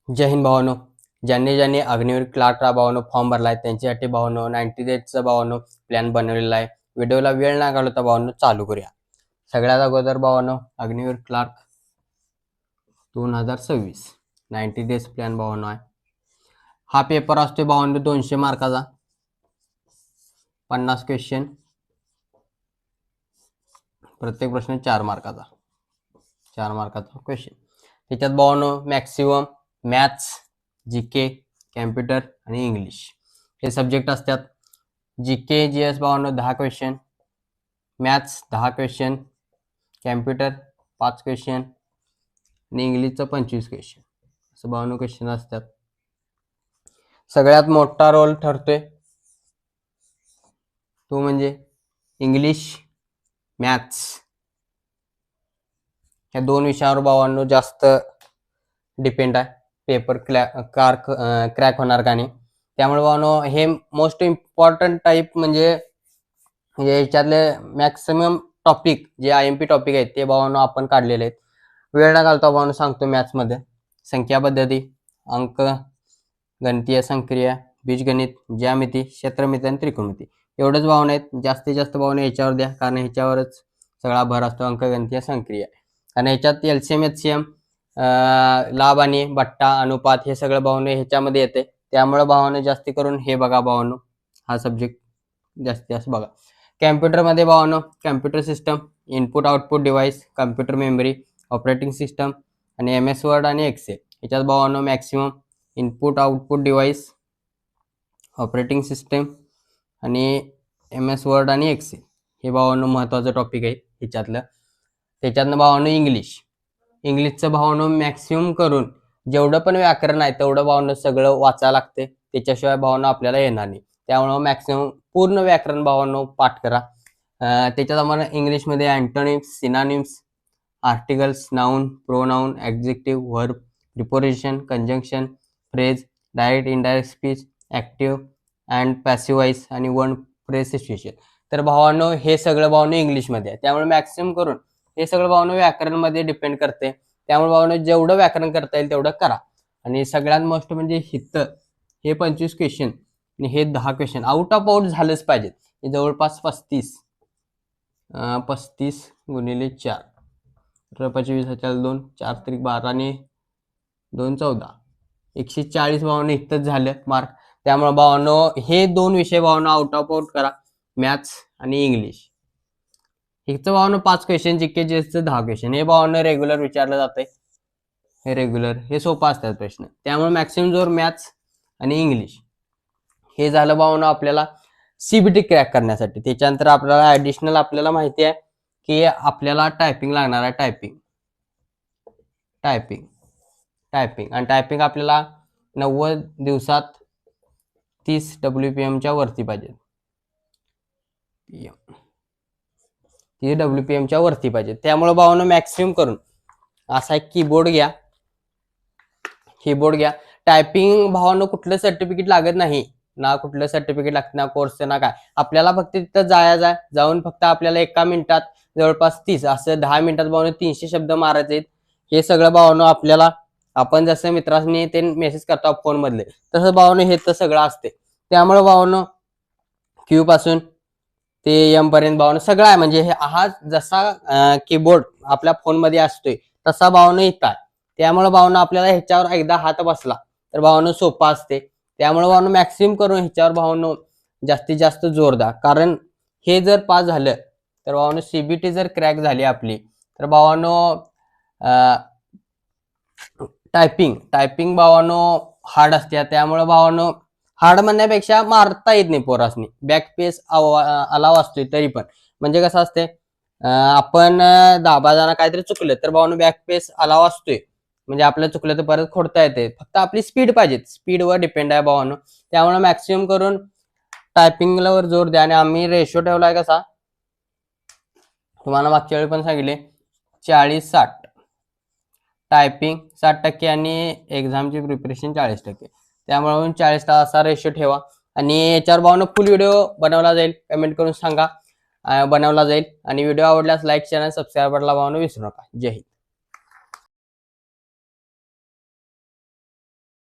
जय हिंद भावानो. ज्यांनी अग्निवीर क्लार्कला भावानो फॉर्म भरलाय त्यांच्यासाठी भावानो 90 डेजचा भावानो प्लॅन बनवलेला आहे. व्हिडिओला वेळ न घालवता भावानो चालू करूया. सगळ्यात अगोदर भावानो अग्निवीर क्लार्क 2026 90 डेज प्लॅन भावानो आहे. हा पेपर असतो भावानो 200 मार्काचा, 50 क्वेश्चन, प्रत्येक प्रश्न 4 मार्काचा, 4 मार्काचा क्वेश्चन. त्याच्यात भावानो मॅक्सिमम मॅथ्स, जीके, कॅम्प्युटर आणि इंग्लिश हे सब्जेक्ट असतात. जीके जीएस भावानो 10 question, maths 10 question, computer 5 question आणि इंग्लिशचं 25 क्वेश्चन, असं भावानो क्वेश्चन असतात. सगळ्यात मोठा रोल ठरतोय तो म्हणजे इंग्लिश, मॅथ्स या दोन विषयावर भावांनो जास्त डिपेंड आहे पेपर क्रॅक होणार का नाही. त्यामुळे भावांनो हे मोस्ट इम्पॉर्टंट टाईप म्हणजे याच्यातले मॅक्सिमम टॉपिक जे IMP टॉपिक आहेत ते भावांनो आपण काढलेले आहेत. वेळ न घालता भावांनो सांगतो. मॅथ्समध्ये संख्या पद्धती, अंक गणितीय, संक्रिया, बीजगणित, ज्यामिती, क्षेत्रमिती आणि त्रिकोणमिती एवढंच भावना आहेत. जास्तीत जास्त भावना ह्याच्यावर द्या, कारण ह्याच्यावरच सगळा भर असतो, अंकगणितीय, संक्रिया. आणि ह्याच्यात LCM HCM लाभ आणि बट्टा अनुपात हे सगळं भावना ह्याच्यामध्ये येते. त्यामुळे भावना जास्ती करून हे बघा भावनो, हा सब्जेक्ट जास्तीत जास्त बघा. कॅम्प्युटरमध्ये भावनो computer system, input output device, computer memory, operating system आणि MS वर्ड आणि एक्सेल. ह्याच्यात भावनो maximum input output device, operating system आणि MS वर्ड आणि एक्सेल हे भावांनो महत्त्वाचं टॉपिक आहे ह्याच्यातलं. त्याच्यातनं भावांनो इंग्लिशचं भावांनो मॅक्सिमम करून जेवढं पण व्याकरण आहे तेवढं भावांनो सगळं वाचायला लागते. त्याच्याशिवाय भावांनो आपल्याला येणार नाही. त्यामुळे मॅक्सिमम पूर्ण व्याकरण भावांनो पाठ करा. त्याच्यात आम्हाला इंग्लिशमध्ये antonyms, synonyms, articles, noun, pronoun, adjective, verb, preposition, conjunction, phrase, direct indirect speech, active and passive voice आणि वन फ्रेज सिच्युएशन. तर भावांनो हे सगळं भावांनो इंग्लिशमध्ये आहे. त्यामुळे मॅक्सिमम करून हे सगळं भावांनो व्याकरणमध्ये डिपेंड करते. त्यामुळे भावांनो जेवढं व्याकरण करता येईल तेवढं करा. आणि सगळ्यात मोस्ट म्हणजे हित हे 25 क्वेश्चन आणि हे 10 क्वेश्चन आउट ऑफ आउट झालंच पाहिजे. हे जवळपास 35 गुणिले 4 25 2 4 त्रिक 12 आणि 2 14 140 भावांनो इतकंच झालं मार्क. त्यामुळे भावांनो हे दोन विषय भावांनो आउट ऑफ आउट करा, मॅथ्स आणि इंग्लिश. हिचं भावांनो 5 क्वेश्चन, जीके जीएसचं 10 क्वेश्चन हे भावांनो रेग्युलर विचारलं जातंय. हे रेग्युलर हे सोपं असतात प्रश्न. त्यामुळे मॅक्सिमम जोर मॅथ्स आणि इंग्लिश हे झालं भावांनो आपल्याला CBT क्रॅक करण्यासाठी. त्याच्यानंतर आपल्याला ऍडिशनल आपल्याला माहिती आहे की आपल्याला टायपिंग लागणार आहे. टायपिंग आणि टायपिंग आपल्याला 90 दिवसात 30 WPMच्या वरती पाहिजे. 30 WPMच्या वरती पाहिजे. त्यामुळे भावांनो मॅक्सिमम करून असा एक कीबोर्ड घ्या. टायपिंग भावांनो कुठलं सर्टिफिकेट लागत नाही, ना कुठलं सर्टिफिकेट लागतं, ना कोर्स ना काय. आपल्याला फक्त तिथं जाऊन फक्त आपल्याला 1 मिनिटात जवळपास 30 असं 10 मिनिटात भावांनो 300 शब्द मारायचे. हे सगळं भावांनो आपल्याला आपण जसं मित्रांनी ते मेसेज करतो फोन मधले तसं भावांनो हे तर सगळं असते. त्यामुळे भावांनो Q पासून ते M पर्यंत भावांनो सगळं आहे. म्हणजे हा जसा कीबोर्ड आपल्या फोन मध्ये असतोय तसा भावांनो इथं आहे. त्यामुळे भावांनो आपल्याला ह्याच्यावर एकदा हात बसला तर भावांनो सोपा असते. त्यामुळे भावांनो मॅक्सिमम करून ह्याच्यावर भावांनो जास्तीत जास्त जोर द्या. कारण हे जर पास झालं तर भावांनो CBT जर क्रॅक झाली आपली तर भावांनो टायपिंग भावांनो हार्ड असते. त्यामुळे भावांनो हार्ड म्हणण्यापेक्षा मारता येत नाही पोरासनी. बॅकपेस अलाव असतोय तरी पण म्हणजे कसं असते आपण दाबा जाणं काहीतरी चुकलं तर भावांनो बॅकपेस अलाव असतोय. म्हणजे आपलं चुकलं तर परत खोडता येते. फक्त आपली स्पीड पाहिजे, स्पीडवर डिपेंड आहे भावांनो. त्यामुळे मॅक्सिमम करून टायपिंगवर जोर द्या. आणि आम्ही रेशो ठेवलाय कसा तुम्हाला मागच्या वेळी पण सांगितले 40-60 टायपिंग 60% आणि एक्झामची प्रिपरेशन 40%. त्यामुळे 40 असा रेशो ठेवा. आणि याच्यावर भावांनो फुल व्हिडिओ बनवला जाईल. कमेंट करून सांगा बनवला जाईल. आणि व्हिडिओ आवडल्यास लाईक, चॅनल सबस्क्राईब करायला भावांनो विसरू नका. जय हिंद.